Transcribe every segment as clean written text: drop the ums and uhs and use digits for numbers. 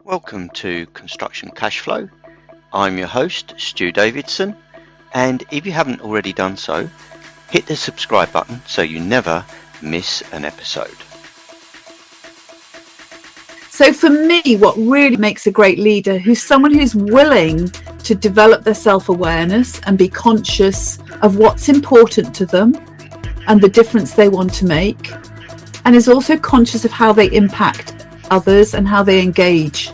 Welcome to Construction Cashflow. I'm your host, Stu Davidson, and if you haven't already done so, hit the subscribe button so you never miss an episode. So for me, what really makes a great leader who's someone who's willing to develop their self-awareness and be conscious of what's important to them and the difference they want to make, and is also conscious of how they impact others and how they engage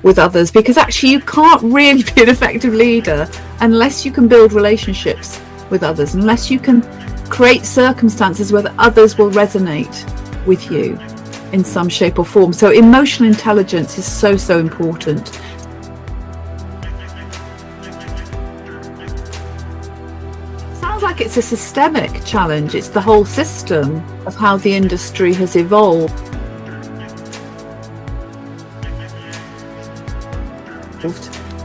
with others, because actually you can't really be an effective leader unless you can build relationships with others, unless you can create circumstances where the others will resonate with you in some shape or form. So emotional intelligence is so important. Sounds like it's a systemic challenge. It's the whole system of how the industry has evolved.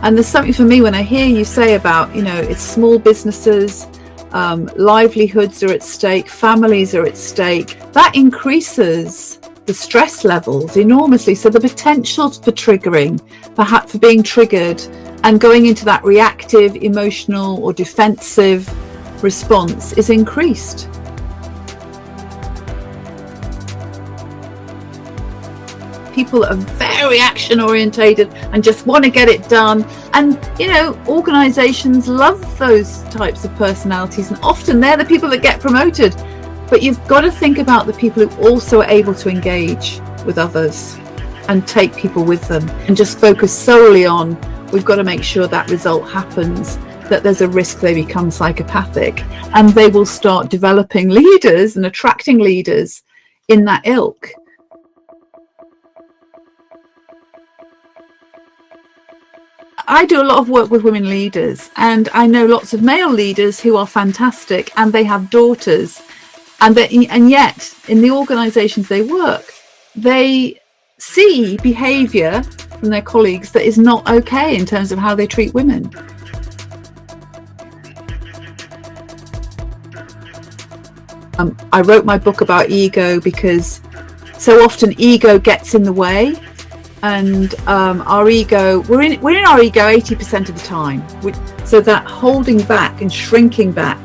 And there's something for me when I hear you say about, it's small businesses, livelihoods are at stake, families are at stake. That increases the stress levels enormously. So the potential for triggering, perhaps for being triggered and going into that reactive, emotional or defensive response is increased. People are very action orientated and just want to get it done. And, organizations love those types of personalities, and often they're the people that get promoted. But you've got to think about the people who also are able to engage with others and take people with them, and just focus solely on, we've got to make sure that result happens, that there's a risk they become psychopathic, and they will start developing leaders and attracting leaders in that ilk. I do a lot of work with women leaders, and I know lots of male leaders who are fantastic, and they have daughters, and yet in the organisations they work, they see behaviour from their colleagues that is not okay in terms of how they treat women. I wrote my book about ego because so often ego gets in the way. And our ego, we're in our ego 80% of the time. So that holding back and shrinking back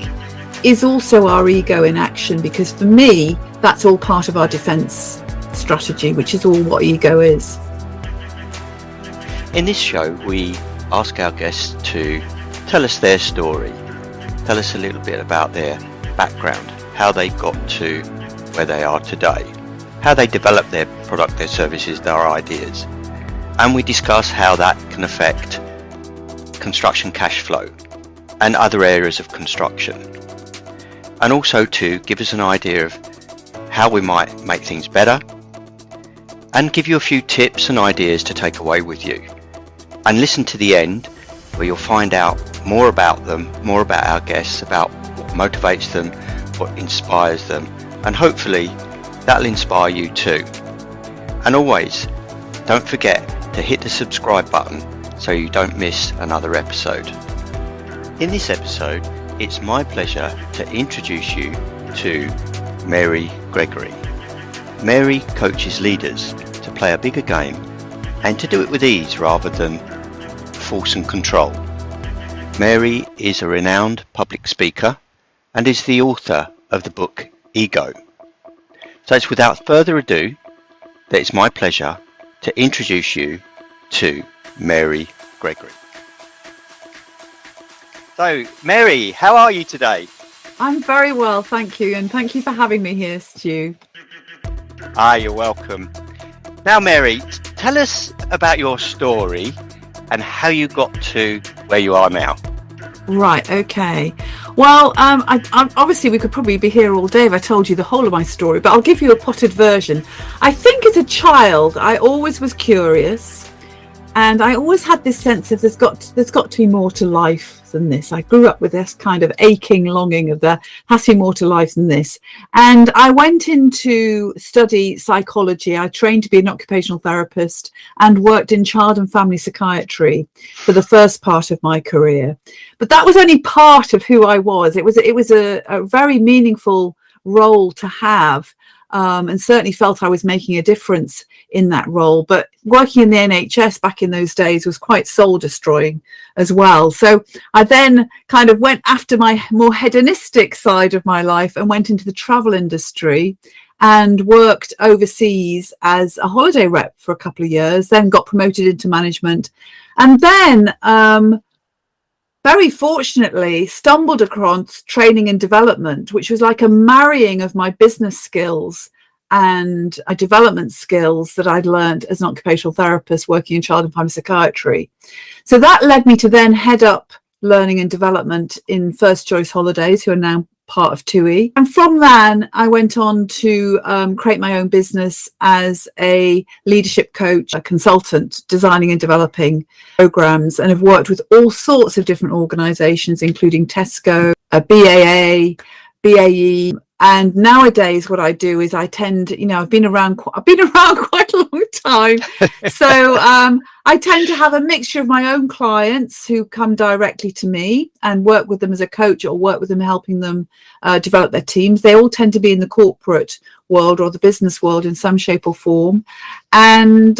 is also our ego in action, because for me, that's all part of our defense strategy, which is all what ego is. In this show, we ask our guests to tell us their story, tell us a little bit about their background, how they got to where they are today, how they develop their product, their services, their ideas. And we discuss how that can affect construction cash flow and other areas of construction. And also to give us an idea of how we might make things better, and give you a few tips and ideas to take away with you. And listen to the end, where you'll find out more about them, more about our guests, about what motivates them, what inspires them, and hopefully that'll inspire you too. And always, don't forget to hit the subscribe button so you don't miss another episode. In this episode, it's my pleasure to introduce you to Mary Gregory. Mary coaches leaders to play a bigger game and to do it with ease rather than force and control. Mary is a renowned public speaker and is the author of the book Ego. So it's without further ado that it's my pleasure to introduce you to Mary Gregory. So, Mary, how are you today? I'm very well, thank you, and thank you for having me here, Stu. You're welcome. Now, Mary, tell us about your story and how you got to where you are now. Right, okay. Well, I obviously we could probably be here all day if I told you the whole of my story, but I'll give you a potted version. I think as a child, I always was curious, and I always had this sense of there's got to be more to life than this. I grew up with this kind of aching longing of there has to be more to life than this. And I went in to study psychology. I trained to be an occupational therapist and worked in child and family psychiatry for the first part of my career. But that was only part of who I was. It was a very meaningful role to have, and certainly felt I was making a difference in that role. But working in the NHS back in those days was quite soul destroying as well. So I then kind of went after my more hedonistic side of my life and went into the travel industry and worked overseas as a holiday rep for a couple of years, then got promoted into management, and then very fortunately stumbled across training and development, which was like a marrying of my business skills and development skills that I'd learned as an occupational therapist working in child and family psychiatry. So that led me to then head up learning and development in First Choice Holidays, who are now part of TUI. And from then I went on to create my own business as a leadership coach, a consultant, designing and developing programs, and have worked with all sorts of different organizations, including Tesco, BAA, BAE. And nowadays what I do is I tend, I've been around quite a long time. So I tend to have a mixture of my own clients who come directly to me and work with them as a coach, or work with them helping them develop their teams. They all tend to be in the corporate world or the business world in some shape or form. And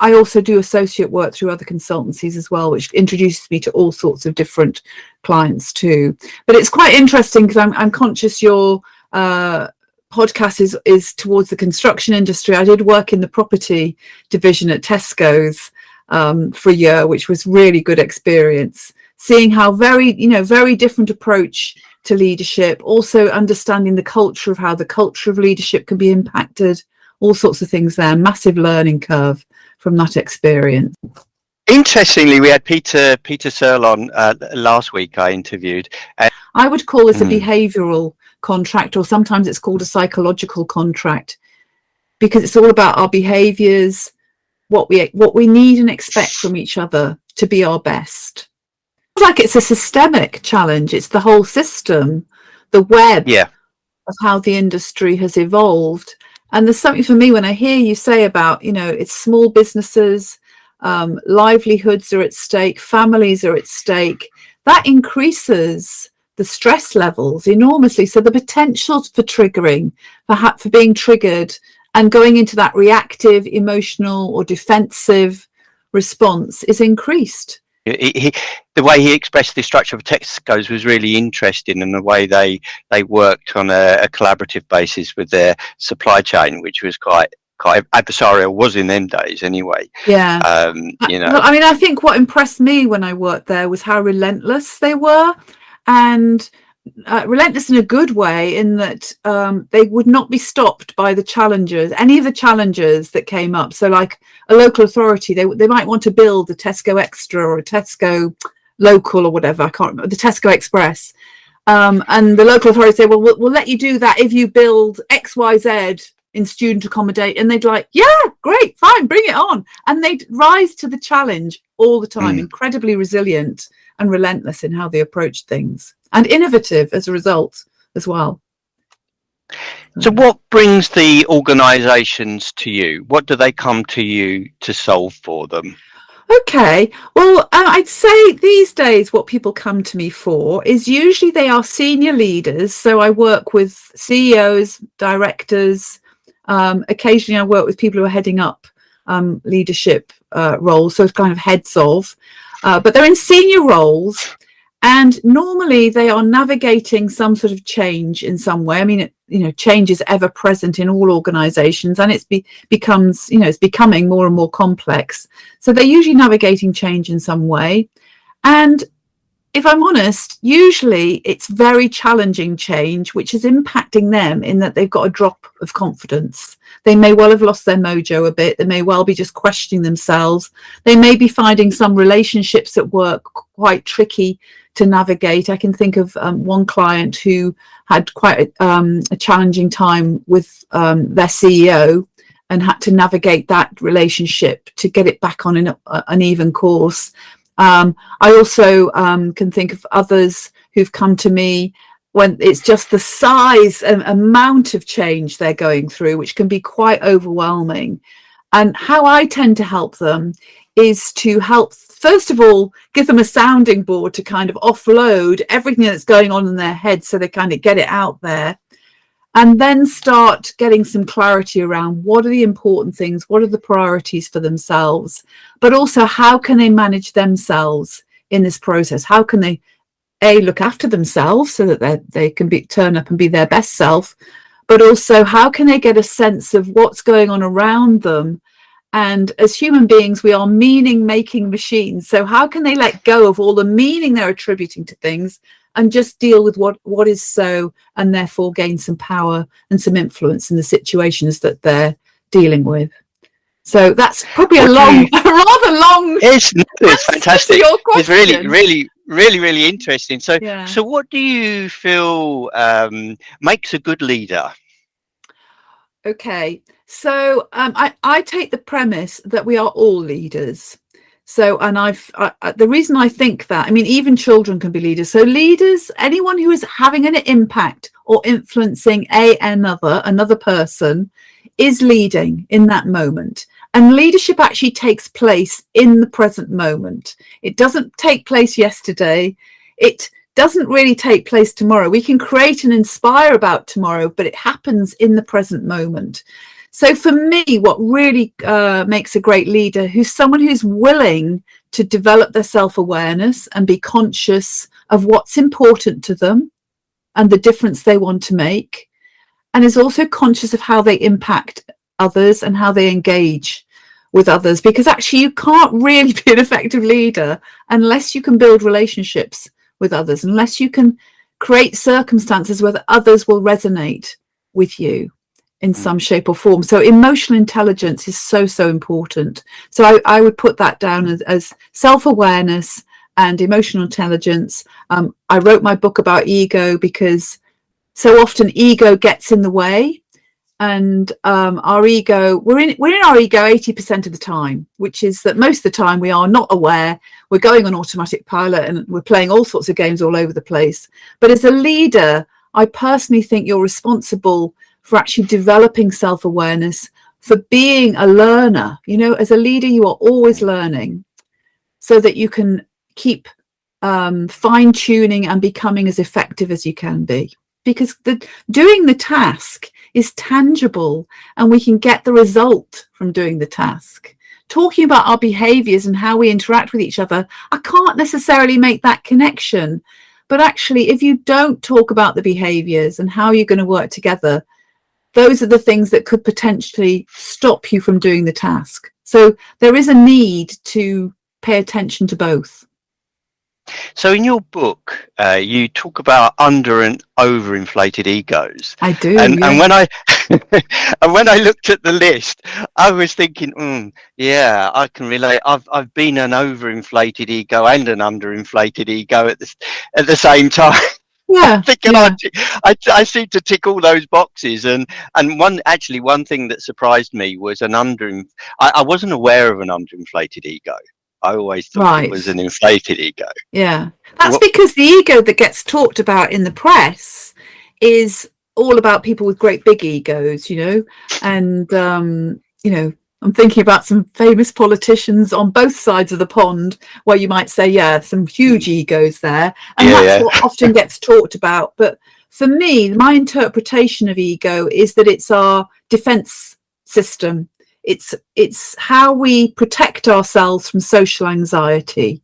I also do associate work through other consultancies as well, which introduces me to all sorts of different clients too. But it's quite interesting because I'm conscious your podcast is towards the construction industry. I did work in the property division at Tesco's for a year, which was really good experience, seeing how very different approach to leadership, also understanding the culture of how the culture of leadership can be impacted, all sorts of things there. Massive learning curve from that experience. Interestingly, we had Peter Searle on last week. I interviewed. I would call this a behavioural contract, or sometimes it's called a psychological contract, because it's all about our behaviours, what we need and expect from each other to be our best. It's like it's a systemic challenge. It's the whole system, the web of how the industry has evolved. And there's something for me when I hear you say about, it's small businesses, livelihoods are at stake, families are at stake. That increases the stress levels enormously. So the potential for triggering, for being triggered and going into that reactive, emotional or defensive response is increased. The way he expressed the structure of Tesco's was really interesting, and the way they worked on a collaborative basis with their supply chain, which was quite adversarial, was in them days anyway. Yeah. I think what impressed me when I worked there was how relentless they were, and relentless in a good way, in that they would not be stopped by any of the challenges that came up. So like a local authority, they might want to build a Tesco Extra or a Tesco Local or whatever, I can't remember, the Tesco Express. And the local authority say, well, we'll let you do that if you build XYZ in student accommodate. And they'd be like, yeah, great, fine, bring it on. And they'd rise to the challenge all the time, incredibly resilient and relentless in how they approach things, and innovative as a result as well. So what brings the organisations to you? What do they come to you to solve for them? Okay, well, I'd say these days what people come to me for is usually they are senior leaders. So I work with CEOs, directors. Occasionally I work with people who are heading up leadership roles, so it's kind of heads of. But they're in senior roles, and normally they are navigating some sort of change in some way. I mean, change is ever present in all organizations, and it's becoming more and more complex. So they're usually navigating change in some way. And if I'm honest, usually it's very challenging change, which is impacting them in that they've got a drop of confidence. They may well have lost their mojo a bit. They may well be just questioning themselves. They may be finding some relationships at work quite tricky to navigate. I can think of one client who had quite a challenging time with their CEO and had to navigate that relationship to get it back on an even course. I also can think of others who've come to me when it's just the size and amount of change they're going through, which can be quite overwhelming. And how I tend to help them is to help, first of all, give them a sounding board to kind of offload everything that's going on in their head so they kind of get it out there. and then start getting some clarity around what are the important things, what are the priorities for themselves, but also how can they manage themselves in this process? How can they look after themselves so that they can turn up and be their best self, but also how can they get a sense of what's going on around them? And as human beings, we are meaning making machines. So how can they let go of all the meaning they're attributing to things and just deal with what is so, and therefore gain some power and some influence in the situations that they're dealing with? So that's probably a rather long. It's fantastic. Your it's really interesting. So, yeah. So what do you feel makes a good leader? Okay, so I take the premise that we are all leaders. So, and the reason I think that, I mean, even children can be leaders. So leaders, anyone who is having an impact or influencing another person, is leading in that moment. And leadership actually takes place in the present moment. It doesn't take place yesterday. It doesn't really take place tomorrow. We can create and inspire about tomorrow, but it happens in the present moment. So for me, what really makes a great leader who's someone who's willing to develop their self-awareness and be conscious of what's important to them and the difference they want to make, and is also conscious of how they impact others and how they engage with others. Because actually you can't really be an effective leader unless you can build relationships with others, unless you can create circumstances where others will resonate with you in some shape or form. So emotional intelligence is so important. So I would put that down as self-awareness and emotional intelligence. I wrote my book about ego because so often ego gets in the way, and our ego, we're in our ego 80% of the time, which is that most of the time we are not aware. We're going on automatic pilot and we're playing all sorts of games all over the place. But as a leader, I personally think you're responsible for actually developing self-awareness, for being a learner. You know, as a leader, you are always learning so that you can keep fine-tuning and becoming as effective as you can be. Because doing the task is tangible and we can get the result from doing the task. Talking about our behaviors and how we interact with each other, I can't necessarily make that connection. But actually, if you don't talk about the behaviors and how you're going to work together, those are the things that could potentially stop you from doing the task. So there is a need to pay attention to both. So in your book, you talk about under and overinflated egos. I do. And when I and when I looked at the list, I was thinking, yeah, I can relate. I've been an overinflated ego and an underinflated ego at the same time. Yeah, I seem to tick all those boxes, and one thing that surprised me was I wasn't aware of an underinflated ego. I always thought it was an inflated ego. Yeah, that's because the ego that gets talked about in the press is all about people with great big egos, you know, and you know, I'm thinking about some famous politicians on both sides of the pond where you might say, yeah, some huge egos there. And that's what often gets talked about. But for me, my interpretation of ego is that it's our defense system. It's how we protect ourselves from social anxiety.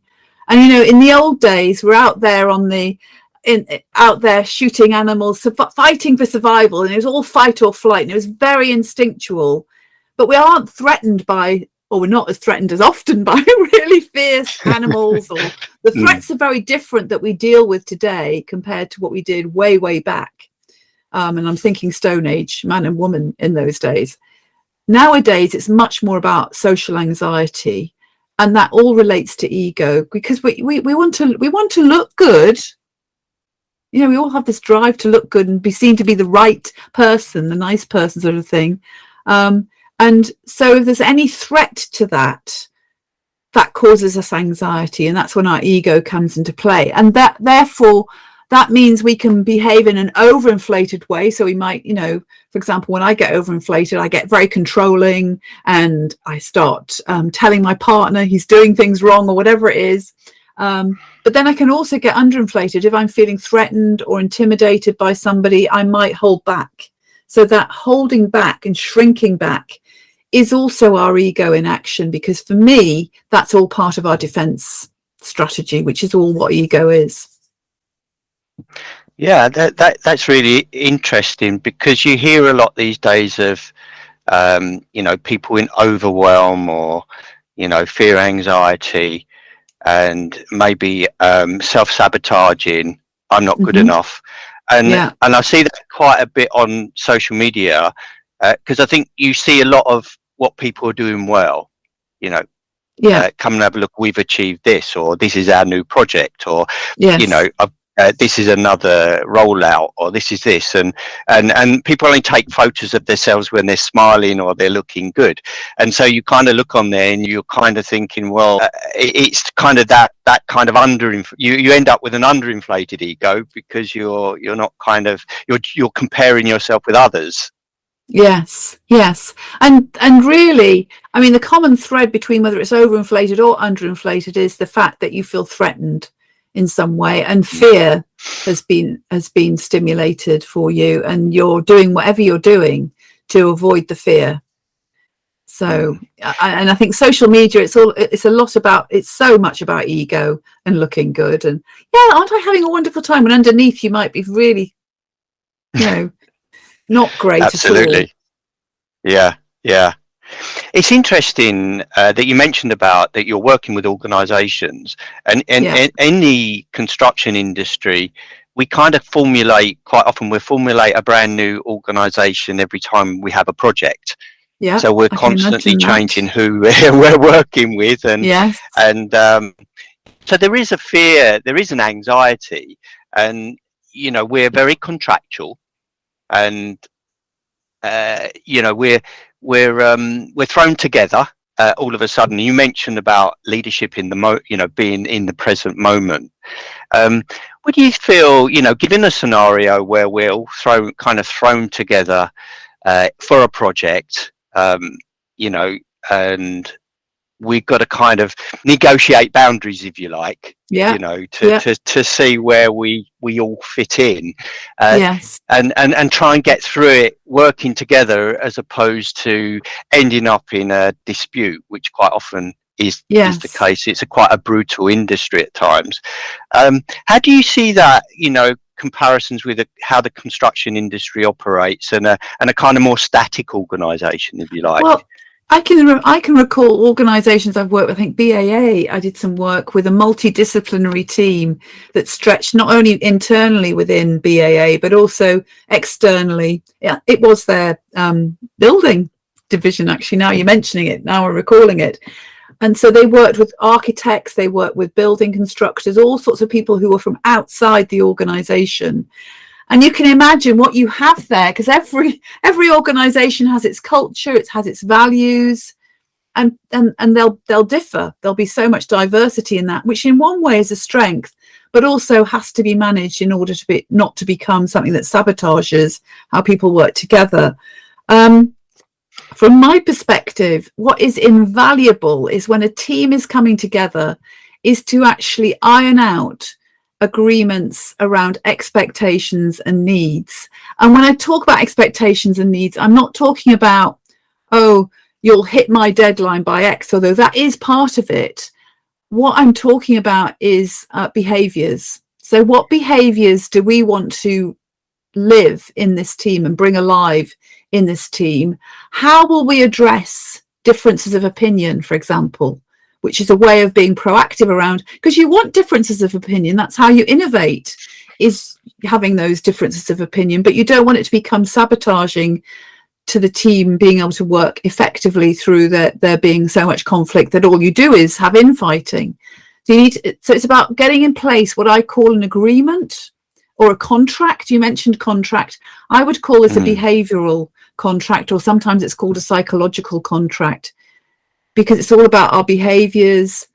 And, you know, in the old days, we're out there out there shooting animals, fighting for survival. And it was all fight or flight. And it was very instinctual. But we aren't threatened by, or we're not as threatened as often by really fierce animals, or the threats are very different that we deal with today compared to what we did way back. And I'm thinking Stone Age, man and woman in those days. Nowadays, it's much more about social anxiety, and that all relates to ego, because we want to look good. You know, we all have this drive to look good and be seen to be the right person, the nice person sort of thing. And so if there's any threat to that causes us anxiety, and that's when our ego comes into play. And therefore, that means we can behave in an overinflated way. So we might, you know, for example, when I get overinflated, I get very controlling and I start telling my partner he's doing things wrong or whatever it is. But then I can also get underinflated. If I'm feeling threatened or intimidated by somebody, I might hold back So that holding back and shrinking back is also our ego in action, because for me, that's all part of our defense strategy, which is all what ego is. Yeah, that's really interesting, because you hear a lot these days of people in overwhelm, or fear, anxiety, and maybe self-sabotaging. I'm not good enough, and I see that quite a bit on social media, because I think you see a lot of what people are doing well. Come and have a look, we've achieved this, or this is our new project, or this is another rollout, or this is this, and people only take photos of themselves when they're smiling or they're looking good, and so you kind of look on there and you're kind of thinking, well, it's kind of that kind of you end up with an underinflated ego, because you're not you're comparing yourself with others. Yes, and really, I mean, the common thread between whether it's overinflated or underinflated is the fact that you feel threatened in some way, and fear has been stimulated for you, and you're doing whatever you're doing to avoid the fear. So, and I think social media, it's so much about ego and looking good, and aren't I having a wonderful time? And underneath, you might be really, not great. Absolutely. At all. Yeah. It's interesting that you mentioned about that you're working with organizations, and in the construction industry, we kind of formulate a brand new organization every time we have a project. Yeah. So we're constantly changing who we're working with, and so there is a fear, there is an anxiety, and we're very contractual, and we're thrown together all of a sudden. You mentioned about leadership in the being in the present moment. Would you feel, given a scenario where we're all thrown together for a project, and we've got to kind of negotiate boundaries, if you like, to see where we all fit in, and try and get through it working together, as opposed to ending up in a dispute, which quite often is the case. It's quite a brutal industry at times. How do you see that, comparisons with how the construction industry operates, and a kind of more static organization, if you like? Well, I can recall organisations I've worked with. I think BAA, I did some work with a multidisciplinary team that stretched not only internally within BAA, but also externally. Yeah, it was their building division, actually. Now you're mentioning it, now we're recalling it. And so they worked with architects, they worked with building constructors, all sorts of people who were from outside the organisation. And you can imagine what you have there, because every organisation has its culture, it has its values, and they'll differ. There'll be so much diversity in that, which in one way is a strength, but also has to be managed in order to not to become something that sabotages how people work together. From my perspective, what is invaluable is when a team is coming together, is to actually iron out agreements around expectations and needs. And when I talk about expectations and needs, I'm not talking about, oh, you'll hit my deadline by X, although that is part of it. What I'm talking about is behaviors. So what behaviors do we want to live in this team and bring alive in this team? How will we address differences of opinion, for example, which is a way of being proactive around, because you want differences of opinion. That's how you innovate, is having those differences of opinion, but you don't want it to become sabotaging to the team being able to work effectively through there being so much conflict that all you do is have infighting. So it's about getting in place what I call an agreement or a contract. You mentioned contract. I would call this a behavioral contract, or sometimes it's called a psychological contract, because it's all about our behaviors,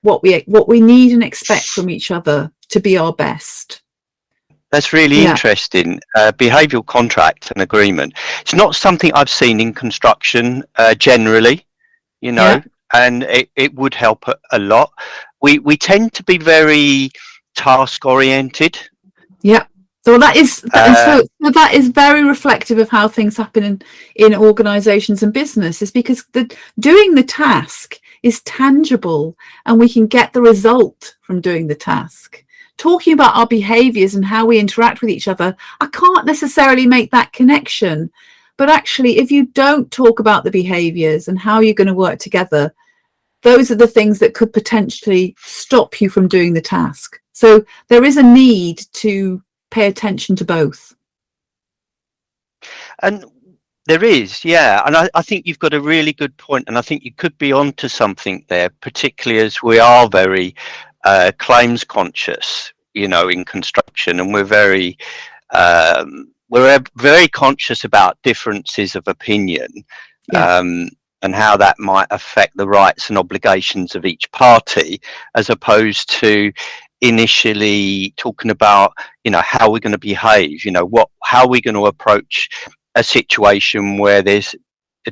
what we need and expect from each other to be our best. That's really interesting. Behavioural contract and agreement. It's not something I've seen in construction generally, and it would help a lot. We tend to be very task oriented. Yeah. So that is very reflective of how things happen in organizations and businesses, because doing the task is tangible and we can get the result from doing the task. Talking about our behaviors and how we interact with each other, I can't necessarily make that connection. But actually, if you don't talk about the behaviors and how you're going to work together, those are the things that could potentially stop you from doing the task. So there is a need to pay attention to both. And there is, yeah. And I think you've got a really good point, and I think you could be onto something there, particularly as we are very claims conscious, you know, in construction, and we're very conscious about differences of opinion, and how that might affect the rights and obligations of each party, as opposed to initially talking about, you know, how we're going to behave, you know, how we're going to approach a situation where there's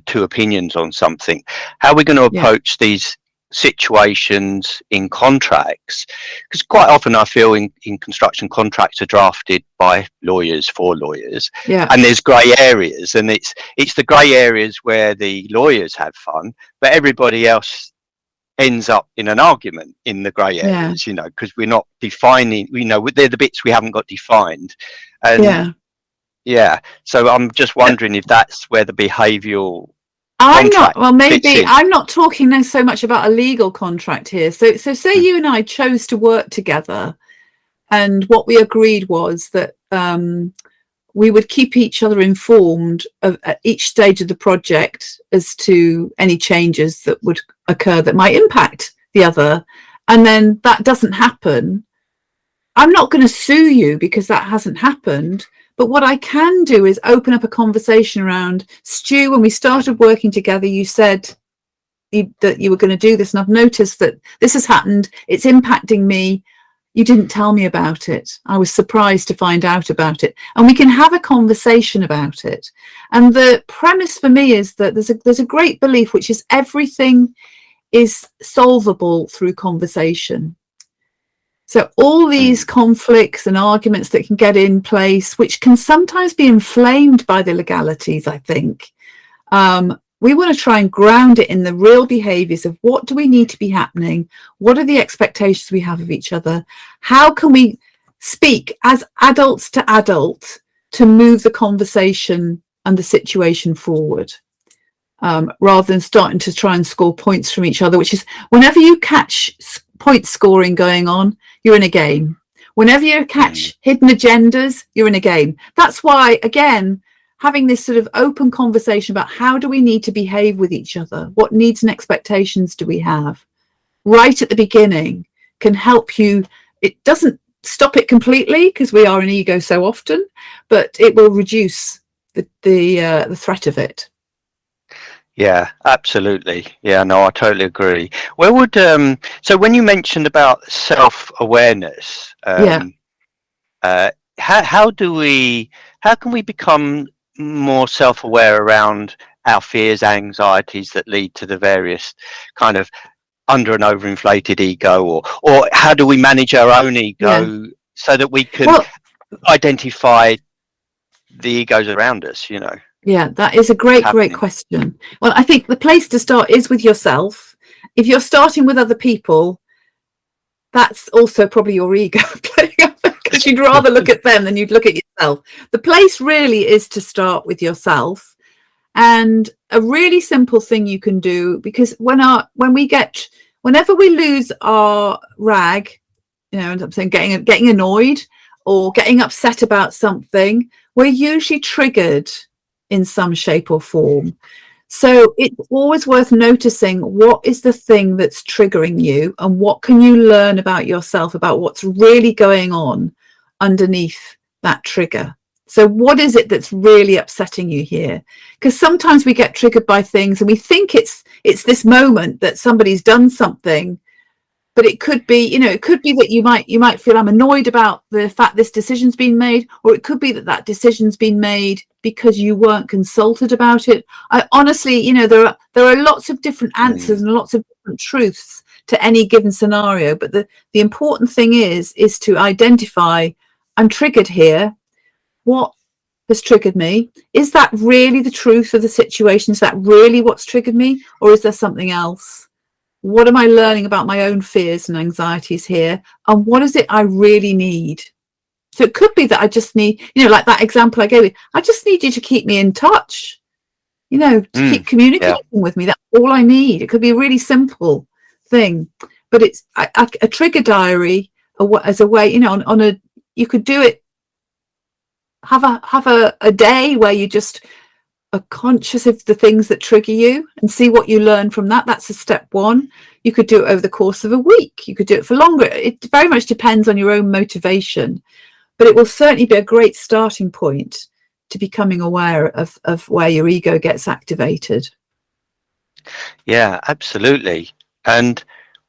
two opinions on something, how we're going to approach these situations in contracts, because quite often I feel in construction, contracts are drafted by lawyers for lawyers, and there's grey areas, and it's the grey areas where the lawyers have fun, but everybody else ends up in an argument in the grey areas, you know, because we're not defining, you know, they're the bits we haven't got defined. And so I'm just wondering if that's where the behavioural I'm not talking now so much about a legal contract here. So say you and I chose to work together, and what we agreed was that we would keep each other informed at each stage of the project as to any changes that would occur that might impact the other. And then that doesn't happen. I'm not going to sue you because that hasn't happened. But what I can do is open up a conversation around, Stu, when we started working together, you said that you were going to do this, and I've noticed that this has happened. It's impacting me. You didn't tell me about it. I was surprised to find out about it. And we can have a conversation about it. And the premise for me is that there's a great belief, which is everything is solvable through conversation. So all these conflicts and arguments that can get in place, which can sometimes be inflamed by the legalities, I think, we want to try and ground it in the real behaviours of what do we need to be happening? What are the expectations we have of each other? How can we speak as adults to adult to move the conversation and the situation forward, rather than starting to try and score points from each other, which is whenever you catch point scoring going on, you're in a game. Whenever you catch hidden agendas, you're in a game. That's why, again, having this sort of open conversation about how do we need to behave with each other, what needs and expectations do we have, right at the beginning, can help you. It doesn't stop it completely, because we are an ego so often, but it will reduce the threat of it. Yeah, absolutely. Yeah, no, I totally agree. Where would so when you mentioned about self-awareness, how can we become more self-aware around our fears, anxieties that lead to the various kind of under and overinflated ego, or how do we manage our own ego so that we can identify the egos around us, you know? Yeah, that is a great question. Well, I think the place to start is with yourself. If you're starting with other people, that's also probably your ego playing up, because you'd rather look at them than you'd look at yourself. The place really is to start with yourself. And a really simple thing you can do, because whenever we lose our rag, you know, I'm saying getting annoyed or getting upset about something, we're usually triggered in some shape or form. So it's always worth noticing what is the thing that's triggering you, and what can you learn about yourself, about what's really going on underneath that trigger. So what is it that's really upsetting you here? Because sometimes we get triggered by things and we think it's this moment that somebody's done something, but it could be, you know, it could be that you might feel I'm annoyed about the fact this decision's been made, or it could be that decision's been made because you weren't consulted about it. I honestly, you know, there are lots of different answers and lots of different truths to any given scenario, but the important thing is to identify, I'm triggered here. what has triggered me? Is that really the truth of the situation? Is that really what's triggered me? Or is there something else? What am I learning about my own fears and anxieties here? And what is it I really need? So it could be that I just need, like that example I gave you, I just need you to keep me in touch, to keep communicating with me. That's all I need. It could be a really simple thing, but it's a trigger diary as a way, you could do it. Have a day where you just are conscious of the things that trigger you and see what you learn from that. That's a step one. You could do it over the course of a week. You could do it for longer. It very much depends on your own motivation, but it will certainly be a great starting point to becoming aware of where your ego gets activated. Yeah, absolutely. And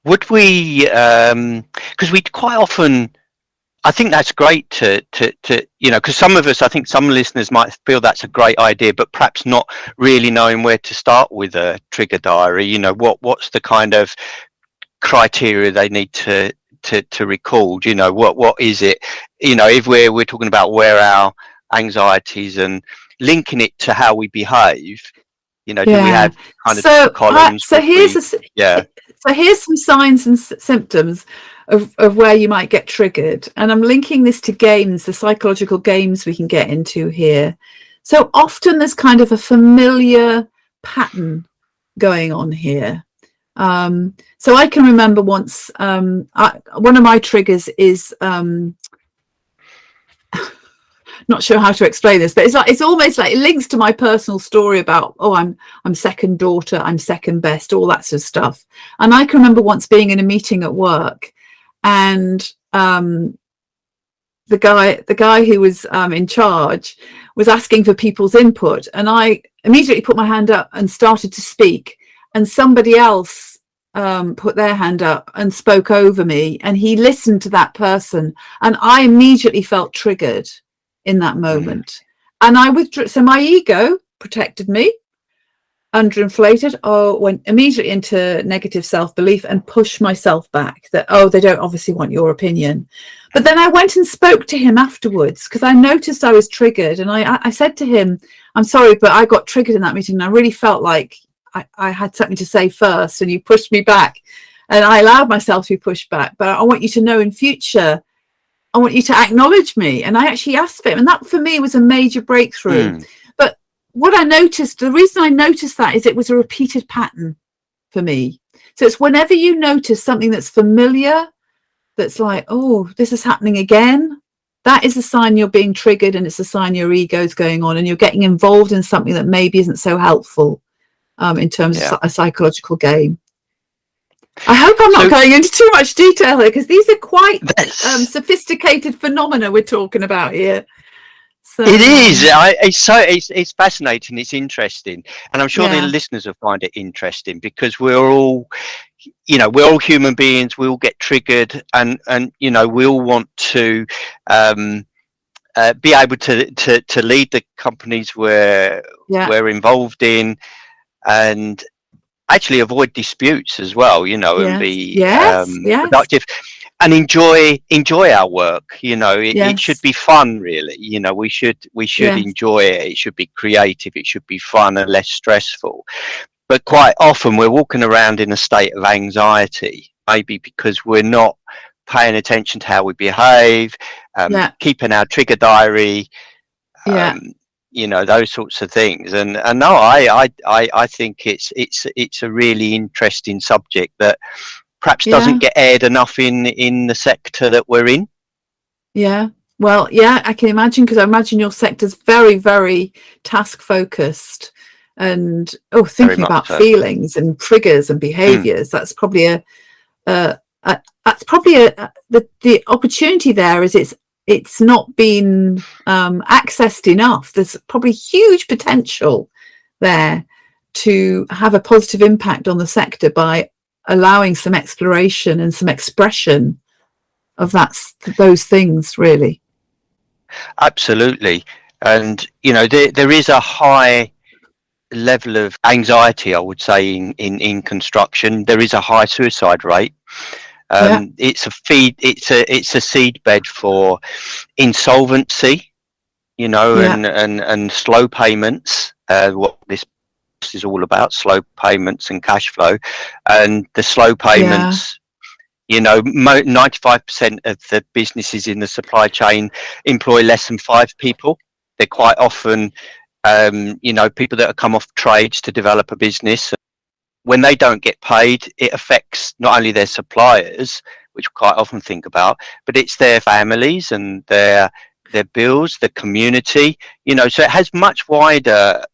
would we, because we quite often, I think that's great to because some of us, I think some listeners might feel that's a great idea, but perhaps not really knowing where to start with a trigger diary. What's the kind of criteria they need to record? What is it? If we're talking about where our anxieties and linking it to how we behave, do we have kind of columns? So here's some signs and symptoms of where you might get triggered, and I'm linking this to games, the psychological games we can get into here. So often there's kind of a familiar pattern going on here. So I can remember once, one of my triggers is not sure how to explain this, but it's almost like it links to my personal story about, I'm second daughter, I'm second best, all that sort of stuff. And I can remember once being in a meeting at work, and the guy who was in charge was asking for people's input, and I immediately put my hand up and started to speak, and somebody else put their hand up and spoke over me, and he listened to that person, and I immediately felt triggered in that moment. And I withdrew. So my ego protected me, underinflated, went immediately into negative self-belief and pushed myself back that, they don't obviously want your opinion. But then I went and spoke to him afterwards because I noticed I was triggered, and I said to him, I'm sorry, but I got triggered in that meeting, and I really felt like I had something to say first, and you pushed me back, and I allowed myself to be pushed back. But I want you to know in future, I want you to acknowledge me. And I actually asked for him, and that for me was a major breakthrough. But what I noticed, the reason I noticed that is it was a repeated pattern for me. So it's whenever you notice something that's familiar, that's like, this is happening again, that is a sign you're being triggered, and it's a sign your ego's going on, and you're getting involved in something that maybe isn't so helpful in terms of a psychological game. I hope I'm not going into too much detail here, because these are quite sophisticated phenomena we're talking about here. So, it is. It's fascinating. It's interesting, and I'm sure the listeners will find it interesting, because we're all human beings. We all get triggered, and we all want to be able to lead the companies we're involved in, and actually avoid disputes as well, and be productive and enjoy our work. It should be fun, really. We should enjoy it. It should be creative. It should be fun and less stressful. But quite often we're walking around in a state of anxiety, maybe because we're not paying attention to how we behave, keeping our trigger diary, those sorts of things. And no, I think it's a really interesting subject that perhaps doesn't get aired enough in the sector that we're in. Well, I can imagine, because I imagine your sector's very, very task focused, and thinking about feelings and triggers and behaviors. That's probably the opportunity there is it's not been accessed enough. There's probably huge potential there to have a positive impact on the sector by allowing some exploration and some expression of those things, really. Absolutely. And there is a high level of anxiety, I would say, in construction. There is a high suicide rate. It's a seedbed for insolvency, you know, Yeah. and slow payments, what this is all about, slow payments and cash flow. And the slow Yeah. payments, you know, 95% of the businesses in the supply chain employ less than 5 people. They're quite often, you know, people that have come off trades to develop a business. When they don't get paid, it affects not only their suppliers, which we quite often think about, but it's their families and their bills, the community, you know. So it has much wider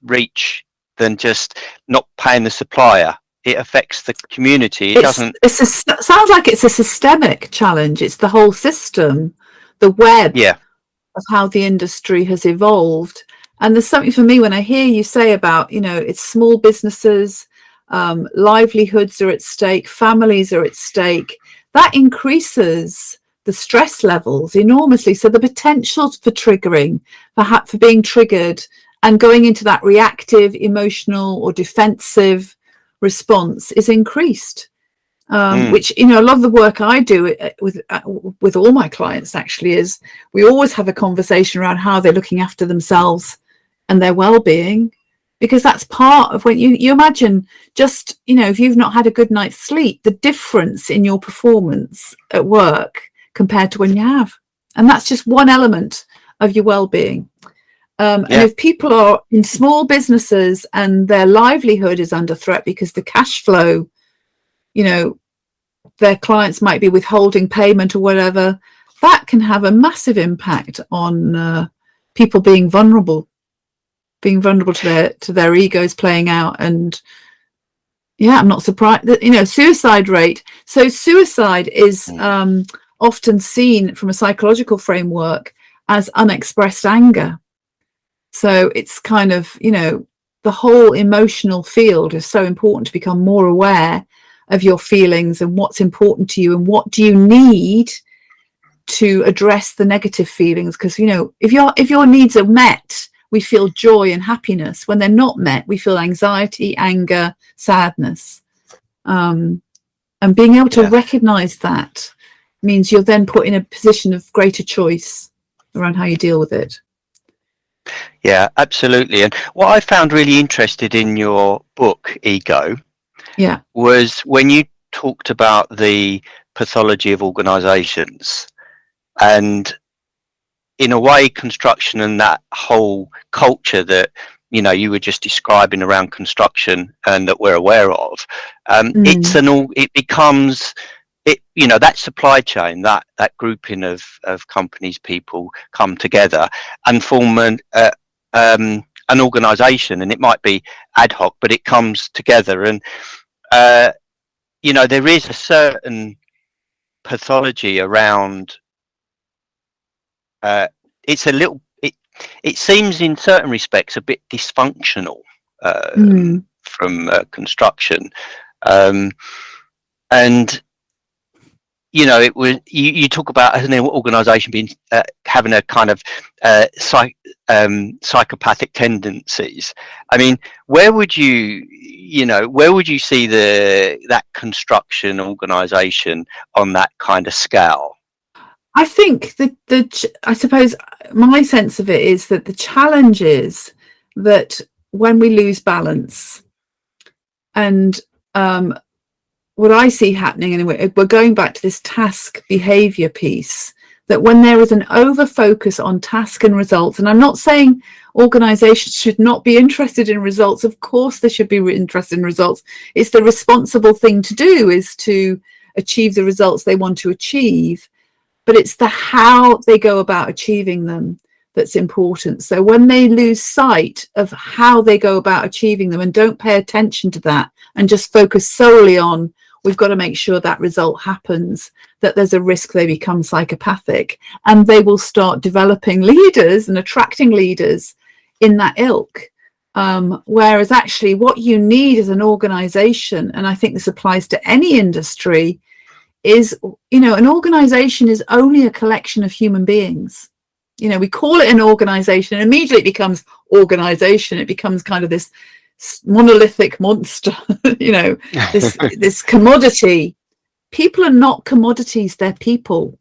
reach than just not paying the supplier. It affects the community. It doesn't. Sounds like it's a systemic challenge. It's the whole system, the web Yeah. of how the industry has evolved. And there's something for me when I hear you say about, you know, it's small businesses, livelihoods are at stake, families are at stake. That increases the stress levels enormously. So the potential for triggering, for being triggered and going into that reactive, emotional or defensive response is increased. Which, you know, a lot of the work I do with all my clients actually is we always have a conversation around how they're looking after themselves and their well-being, because that's part of when you imagine, just, you know, if you've not had a good night's sleep, the difference in your performance at work compared to when you have. And that's just one element of your well-being. And if people are in small businesses and their livelihood is under threat because the cash flow, you know, their clients might be withholding payment or whatever, that can have a massive impact on people being vulnerable to their egos playing out. And yeah, I'm not surprised that, you know, suicide rate. So suicide is often seen from a psychological framework as unexpressed anger. So it's kind of, you know, the whole emotional field is so important to become more aware of your feelings and what's important to you and what do you need to address the negative feelings. Because, you know, if your needs are met, we feel joy and happiness. When they're not met, we feel anxiety, anger, sadness. And being able to recognize that means you're then put in a position of greater choice around how you deal with it. Yeah, absolutely. And what I found really interested in your book, Ego, was when you talked about the pathology of organizations, and in a way construction and that whole culture that, you know, you were just describing around construction and that we're aware of, it becomes, you know, that supply chain, that grouping of companies, people come together and form an organization, and it might be ad hoc, but it comes together. And you know, there is a certain pathology around. It's a little. It seems in certain respects a bit dysfunctional from construction, and you know, it was you talk about an organisation being having a kind of psychopathic tendencies. I mean, where would you see that construction organisation on that kind of scale? I think I suppose my sense of it is that the challenge is that when we lose balance, and what I see happening, and we're going back to this task behavior piece, that when there is an over focus on task and results, and I'm not saying organizations should not be interested in results. Of course, they should be interested in results. It's the responsible thing to do, is to achieve the results they want to achieve. But it's the how they go about achieving them that's important. So when they lose sight of how they go about achieving them and don't pay attention to that and just focus solely on, we've got to make sure that result happens, that there's a risk they become psychopathic, and they will start developing leaders and attracting leaders in that ilk. Whereas actually what you need as an organization, and I think this applies to any industry, is, you know, an organization is only a collection of human beings. You know, we call it an organization and immediately it becomes organization. It becomes kind of this monolithic monster, you know, this commodity. People are not commodities, they're people.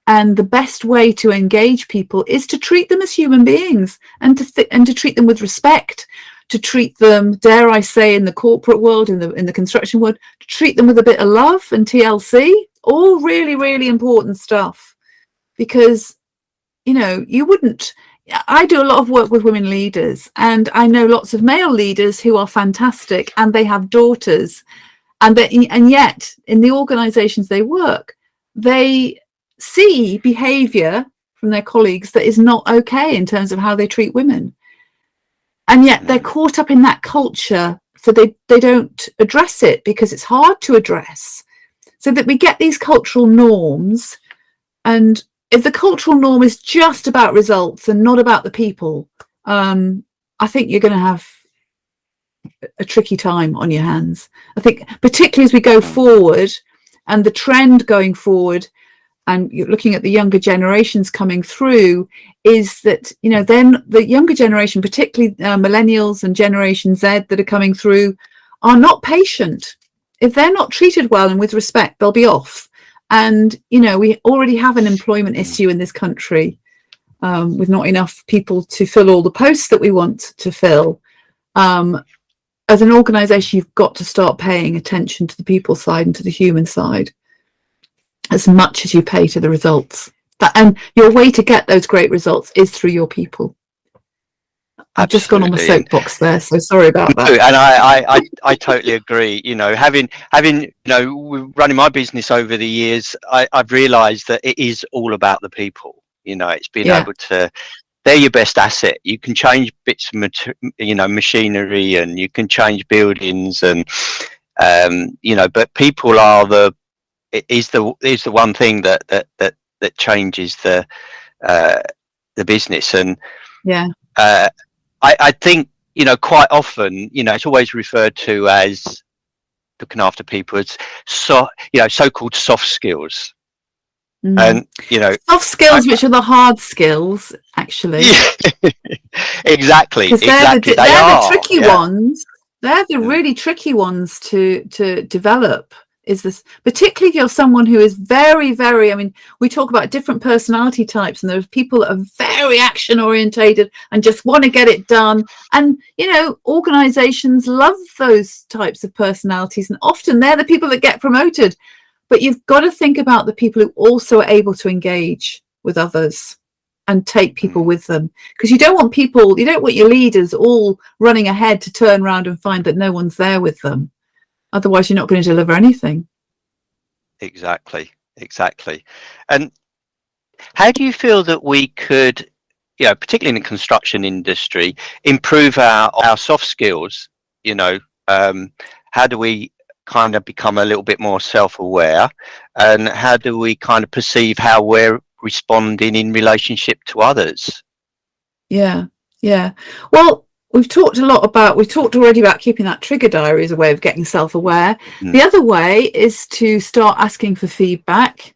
And the best way to engage people is to treat them as human beings, and to treat them with respect, to treat them, dare I say, in the corporate world, in the construction world, to treat them with a bit of love and TLC. All really, really important stuff. Because, you know, I do a lot of work with women leaders, and I know lots of male leaders who are fantastic, and they have daughters, and yet in the organizations they work, they see behavior from their colleagues that is not okay in terms of how they treat women, and yet they're caught up in that culture, so they don't address it because it's hard to address. So that we get these cultural norms, and if the cultural norm is just about results and not about the people, I think you're going to have a tricky time on your hands. I think particularly as we go forward, and the trend going forward, and you're looking at the younger generations coming through, is that, you know, then the younger generation, particularly millennials and Generation Z that are coming through, are not patient. If they're not treated well and with respect, they'll be off. And, you know, we already have an employment issue in this country, with not enough people to fill all the posts that we want to fill. As an organisation, you've got to start paying attention to the people side and to the human side as much as you pay to the results. And your way to get those great results is through your people. I've just gone on the soapbox there, so sorry about that. And I totally agree. You know, having you know, running my business over the years, I've realised that it is all about the people. You know, it's being able to. They're your best asset. You can change bits of machinery, and you can change buildings, and you know, but people are the one thing that changes the business. And I think, you know, quite often, you know, it's always referred to as looking after people as so-called soft skills. And, you know, soft skills, which are the hard skills, actually. Exactly. They're the tricky ones. They're the really tricky ones to develop. Is this, particularly if you're someone who is very, very, I mean, we talk about different personality types, and there's people that are very action orientated and just want to get it done. And, you know, organizations love those types of personalities, and often they're the people that get promoted. But you've got to think about the people who also are able to engage with others and take people with them, because you don't want your leaders all running ahead to turn around and find that no one's there with them. Otherwise, you're not going to deliver anything. Exactly. And how do you feel that we could, you know, particularly in the construction industry, improve our soft skills? You know, how do we kind of become a little bit more self-aware, and how do we kind of perceive how we're responding in relationship to others? Well, we've talked already about keeping that trigger diary as a way of getting self-aware. The other way is to start asking for feedback,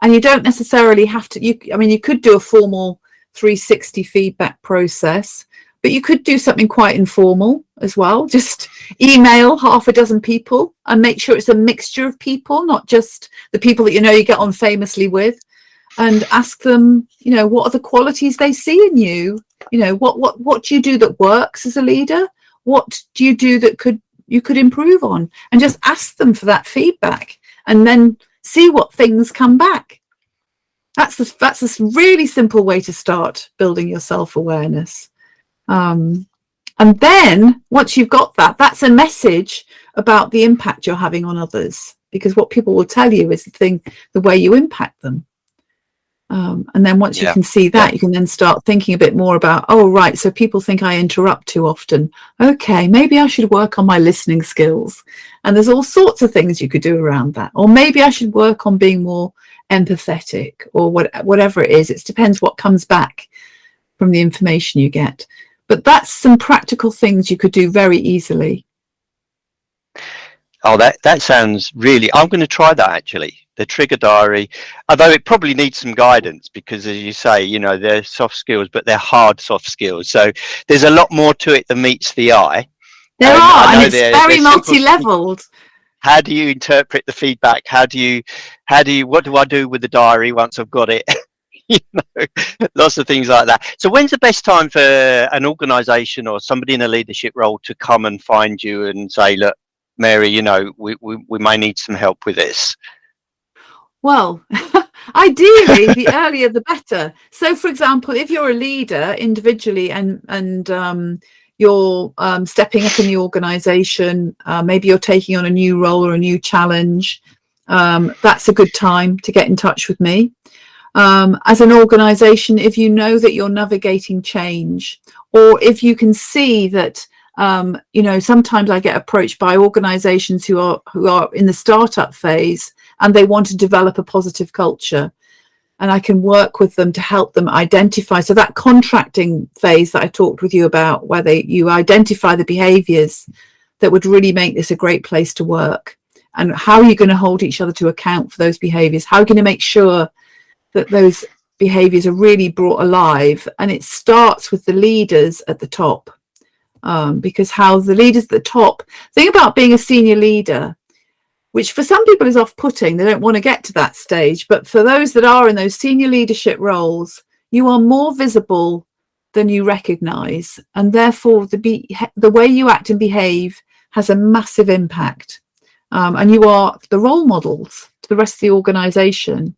and you don't necessarily have to, you could do a formal 360 feedback process, but you could do something quite informal as well. Just email half a dozen people and make sure it's a mixture of people, not just the people that you get on famously with, and ask them, you know, what are the qualities they see in you? You know, what do you do that works as a leader? What do you do that you could improve on? And just ask them for that feedback, and then see what things come back. That's a really simple way to start building your self-awareness. And then once you've got that, that's a message about the impact you're having on others, because what people will tell you is the way you impact them. And then once you can see that, you can then start thinking a bit more about, oh, right, so people think I interrupt too often. Okay, maybe I should work on my listening skills. And there's all sorts of things you could do around that. Or maybe I should work on being more empathetic, or whatever it is. It depends what comes back from the information you get. But that's some practical things you could do very easily. Oh, that sounds really, I'm going to try that actually. The trigger diary, although it probably needs some guidance, because as you say, you know, they're soft skills, but they're hard soft skills. So there's a lot more to it than meets the eye. There are, and it's very multi-leveled. How do you interpret the feedback? What do I do with the diary once I've got it? You know, lots of things like that. So when's the best time for an organisation or somebody in a leadership role to come and find you and say, look, Mary, you know, we may need some help with this? Well, ideally, the earlier the better. So, for example, if you're a leader individually and you're stepping up in the organisation, maybe you're taking on a new role or a new challenge, that's a good time to get in touch with me. As an organisation, if you know that you're navigating change, or if you can see that, you know, sometimes I get approached by organisations who are in the startup phase and they want to develop a positive culture, and I can work with them to help them identify. So that contracting phase that I talked with you about, where you identify the behaviours that would really make this a great place to work, and how are you going to hold each other to account for those behaviours? How are you going to make sure that those behaviours are really brought alive? And it starts with the leaders at the top, because how the leaders at the top, think about being a senior leader, which for some people is off-putting. They don't want to get to that stage. But for those that are in those senior leadership roles, you are more visible than you recognise. And therefore, the way you act and behave has a massive impact. And you are the role models to the rest of the organisation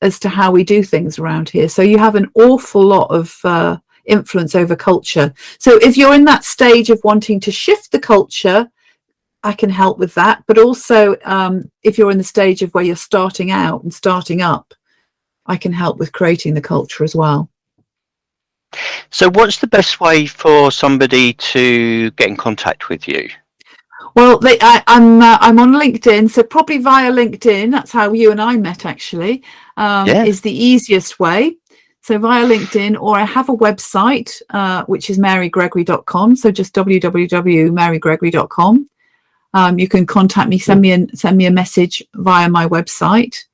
as to how we do things around here. So you have an awful lot of influence over culture. So if you're in that stage of wanting to shift the culture, I can help with that. But also, if you're in the stage of where you're starting out and starting up, I can help with creating the culture as well. So what's the best way for somebody to get in contact with you? Well, I'm on LinkedIn, so probably via LinkedIn. That's how you and I met, actually, is the easiest way. So via LinkedIn, or I have a website, which is marygregory.com. So just www.marygregory.com. You can contact me, send me a message via my website.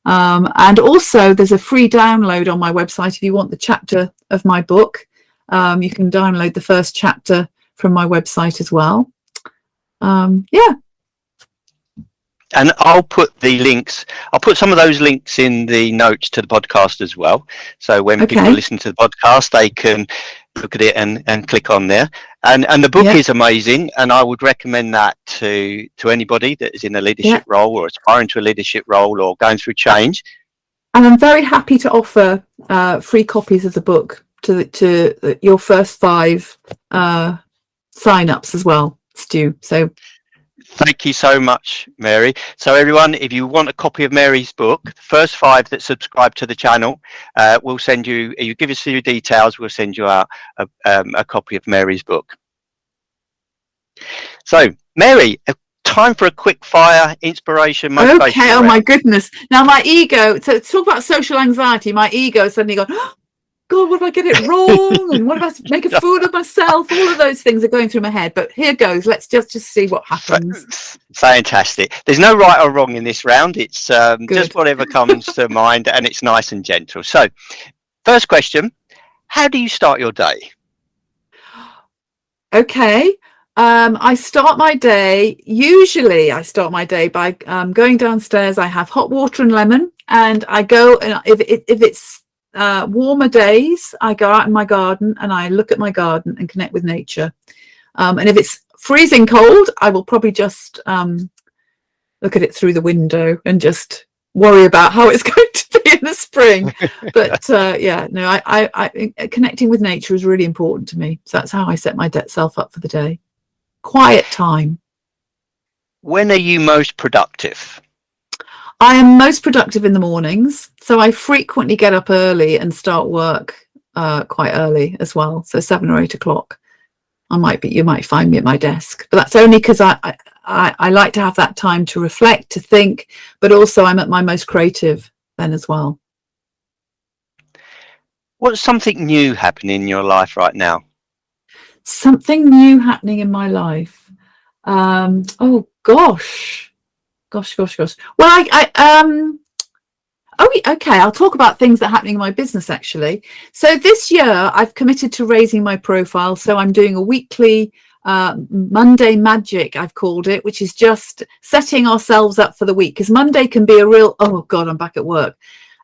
And also there's a free download on my website. If you want the chapter of my book, you can download the first chapter from my website as well. Yeah. And I'll put some of those links in the notes to the podcast as well. So when people listen to the podcast, they can look at it and click on there. And the book is amazing, and I would recommend that to anybody that is in a leadership role, or aspiring to a leadership role, or going through change. And I'm very happy to offer free copies of the book to your first 5 sign-ups as well, Stu. So thank you so much, Mary. So everyone, if you want a copy of Mary's book, the first 5 that subscribe to the channel, we'll send you, you give us your details, we'll send you out a copy of Mary's book. So Mary, time for a quick fire inspiration motivation. Okay, oh my goodness. Now my ego, so talk about social anxiety, my ego is suddenly gone, oh, God, what if I get it wrong? And what if I make a fool of myself? All of those things are going through my head. But here goes. Let's just see what happens. Fantastic. There's no right or wrong in this round. It's just whatever comes to mind, and it's nice and gentle. So, first question: how do you start your day? Okay. I start my day. Usually, I start my day by going downstairs. I have hot water and lemon, and I go. And if it's warmer days, I go out in my garden and I look at my garden and connect with nature. And if it's freezing cold, I will probably just look at it through the window and just worry about how it's going to be in the spring. But I connecting with nature is really important to me. So that's how I set myself up for the day. Quiet time. When are you most productive? I am most productive in the mornings, so I frequently get up early and start work quite early as well. So 7 or 8 o'clock, you might find me at my desk, but that's only because I like to have that time to reflect, to think, but also I'm at my most creative then as well. What's something new happening in your life right now? Something new happening in my life. Oh gosh. Well, I'll talk about things that are happening in my business, actually. So this year I've committed to raising my profile. So I'm doing a weekly Monday magic, I've called it, which is just setting ourselves up for the week, because Monday can be a real, oh God, I'm back at work.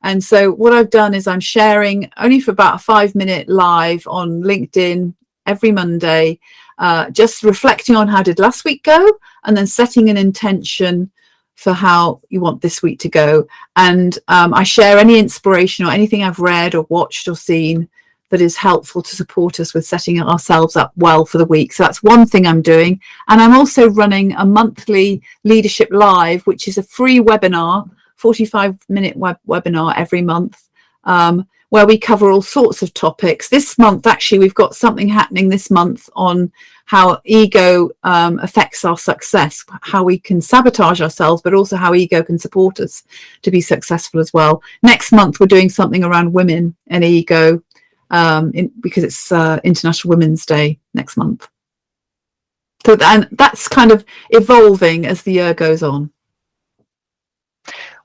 And so what I've done is I'm sharing only for about a 5-minute live on LinkedIn every Monday, just reflecting on how did last week go, and then setting an intention for how you want this week to go. And I share any inspiration or anything I've read or watched or seen that is helpful to support us with setting ourselves up well for the week. So that's one thing I'm doing. And I'm also running a monthly leadership live, which is a free webinar, 45-minute webinar every month, where we cover all sorts of topics. This month, actually, we've got something happening this month on how ego affects our success, how we can sabotage ourselves, but also how ego can support us to be successful as well. Next month, we're doing something around women and ego, because it's International Women's Day next month. So that's kind of evolving as the year goes on.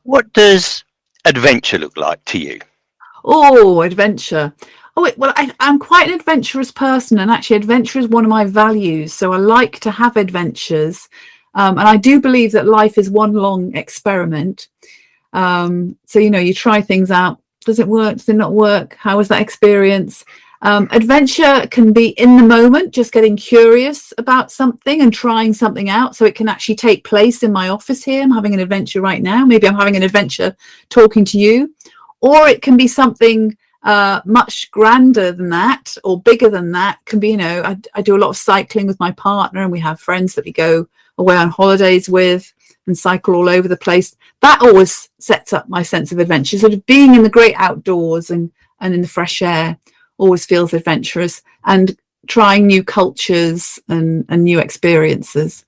What does adventure look like to you? Oh, adventure. Oh, well, I'm quite an adventurous person, and actually adventure is one of my values. So I like to have adventures. And I do believe that life is one long experiment. So, you try things out. Does it work? Does it not work? How was that experience? Adventure can be in the moment, just getting curious about something and trying something out. So it can actually take place in my office here. I'm having an adventure right now. Maybe I'm having an adventure talking to you. Or it can be something much grander than that or bigger than that. Can be, I do a lot of cycling with my partner, and we have friends that we go away on holidays with and cycle all over the place. That always sets up my sense of adventure. Sort of being in the great outdoors and in the fresh air always feels adventurous, and trying new cultures and new experiences.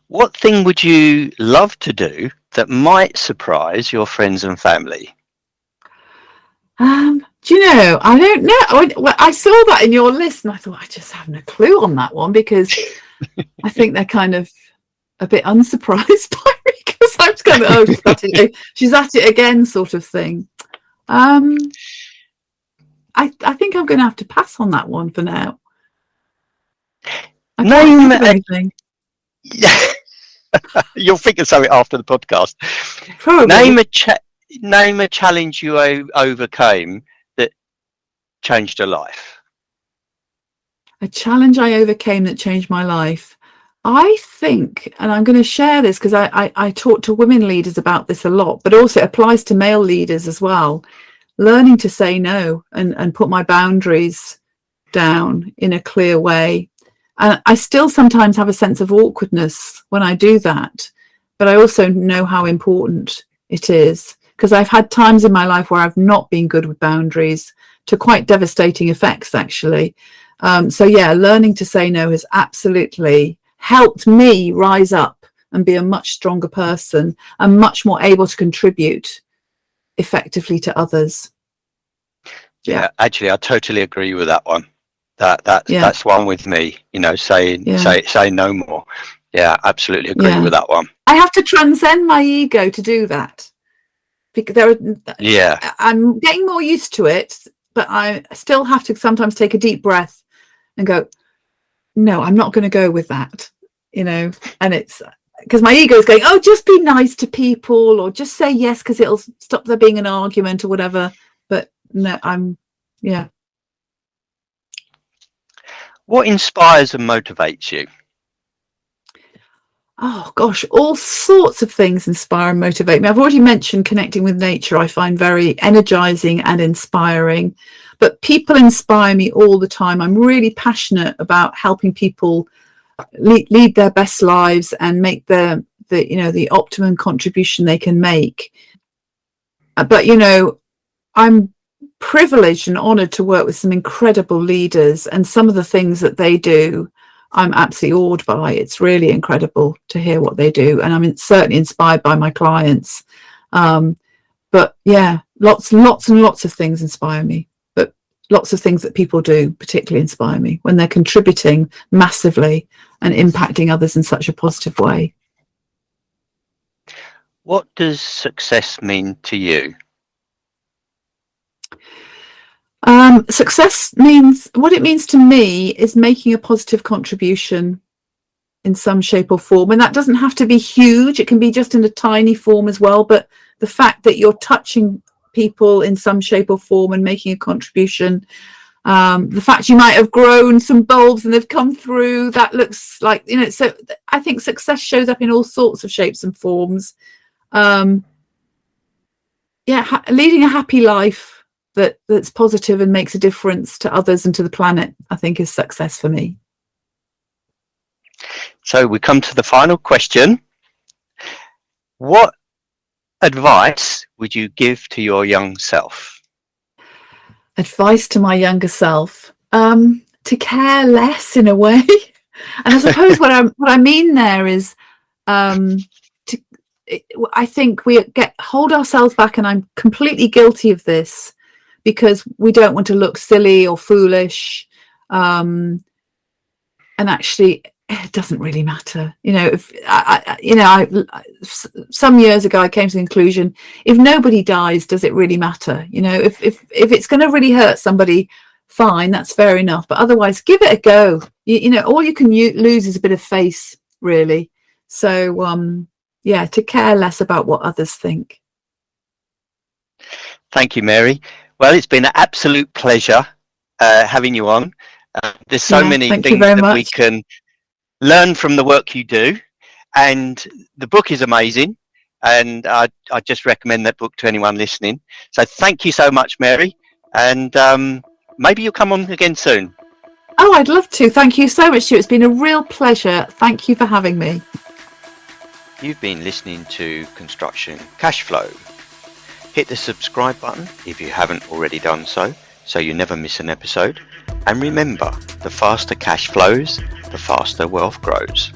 What thing would you love to do that might surprise your friends and family? Do you know? I don't know. I saw that in your list, and I thought I just haven't a clue on that one, because I think they're kind of a bit unsurprised by me, because I'm just kind of, she's at it again, sort of thing. I think I'm going to have to pass on that one for now. I can't think of anything. You'll think of something after the podcast. Probably. Name a challenge you overcame that changed your life. A challenge I overcame that changed my life. I think, and I'm going to share this because I talk to women leaders about this a lot, but also it applies to male leaders as well. Learning to say no and put my boundaries down in a clear way. And I still sometimes have a sense of awkwardness when I do that, but I also know how important it is, because I've had times in my life where I've not been good with boundaries, to quite devastating effects, actually. So yeah, learning to say no has absolutely helped me rise up and be a much stronger person and much more able to contribute effectively to others. Yeah, actually, I totally agree with that one. That's one with me. Say no more. Yeah, absolutely agree with that one. I have to transcend my ego to do that, because I'm getting more used to it, but I still have to sometimes take a deep breath and go, no, I'm not going to go with that, and it's because my ego is going, oh, just be nice to people, or just say yes because it'll stop there being an argument or whatever. But no, What inspires and motivates you? Oh gosh, all sorts of things inspire and motivate me. I've already mentioned connecting with nature. I find very energizing and inspiring, but people inspire me all the time. I'm really passionate about helping people lead their best lives and make the optimum contribution they can make. But I'm privileged and honored to work with some incredible leaders, and some of the things that they do I'm absolutely awed by. It's really incredible to hear what they do, and I'm certainly inspired by my clients. But yeah, lots and lots of things inspire me, but lots of things that people do particularly inspire me when they're contributing massively and impacting others in such a positive way. What does success mean to you? Success means, what it means to me is making a positive contribution in some shape or form. And that doesn't have to be huge. It can be just in a tiny form as well. But the fact that you're touching people in some shape or form and making a contribution, the fact you might have grown some bulbs and they've come through, that looks like, so I think success shows up in all sorts of shapes and forms. Leading a happy life that's positive and makes a difference to others and to the planet, I think, is success for me. So we come to the final question. What advice would you give to your young self? Advice to my younger self, to care less in a way. And I suppose what I mean there is, I think we hold ourselves back, and I'm completely guilty of this, because we don't want to look silly or foolish, and actually it doesn't really matter. Some years ago I came to the conclusion, if nobody dies, does it really matter? If it's going to really hurt somebody, fine, that's fair enough, but otherwise give it a go. All you can lose is a bit of face, really. So to care less about what others think. Thank you, Mary. Well, it's been an absolute pleasure having you on. There's so many things that we can learn from the work you do, and the book is amazing, and I just recommend that book to anyone listening. So thank you so much, Mary, and maybe you'll come on again soon. Oh, I'd love to. Thank you so much, Stuart. It's been a real pleasure. Thank you for having me. You've been listening to Construction Cashflow. Hit the subscribe button if you haven't already done so you never miss an episode. And remember, the faster cash flows, the faster wealth grows.